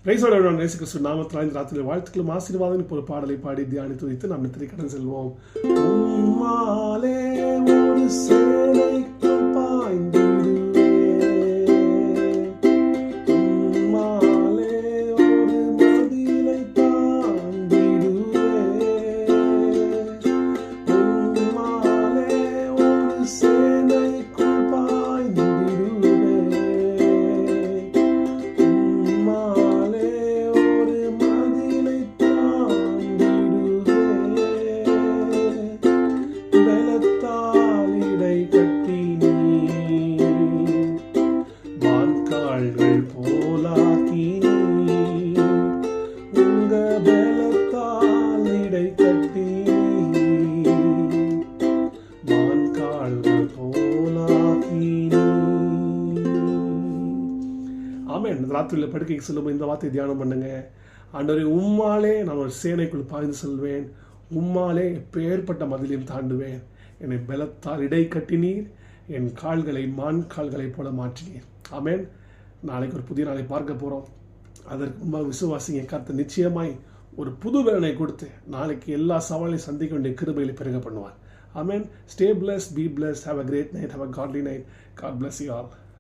இயேசு கிறிஸ்து நாமத்தினால் இந்த ராத்திரி வாழ்த்துக்களும் ஆசீர்வாதம் இப்போ ஒரு பாடலை பாடி தியானித்து வைத்து நாம் நித்திரை கடன் செல்வோம். உம்மாலே ஒரு சேனைக்குள் பாய்ந்திடுவேன், உம்மாலே ஒரு மதிலை தாண்டிடுவேன், உம்மாலே ஒரு சேனைக்குள் பாய்ந்திடுவேன், உம்மாலே ஒரு மதிலை தாண்டிடுவேன். பலத்தால் இடை கட்டி வான்கால்கள் போலாக்கி, உங்க பலத்தால் இடை கட்டி வான்கால்கள் போலாக்கி. ஆமென். ராத்திரியில் படுக்கைக்கு செல்லும் இந்த வார்த்தை தியானம் பண்ணுங்க. ஆண்டவரே, உம்மாலே நான் ஒரு சேனைக்குள் பாய்ந்து செல்வேன், உம்மாலே எப்பேற்பட்ட மதிலையும் தாண்டுவேன். என்னை பலத்தால் இடை கட்டினீர், என் கால்களை மான் கால்களைப் போல மாற்றினீர். ஆமென். நாளைக்கு ஒரு புதிய நாளை பார்க்க போகிறோம். அதற்கு முன்பாக விசுவாசிங்க, கர்த்தர் நிச்சயமாய் ஒரு புது வேலனை கொடுத்து நாளைக்கு எல்லா சவாலையும் சந்திக்க வேண்டிய கிருபைகளை பெருக பண்ணுவார். Amen. Stay blessed, be blessed, have a great night, have a godly night. God bless you all.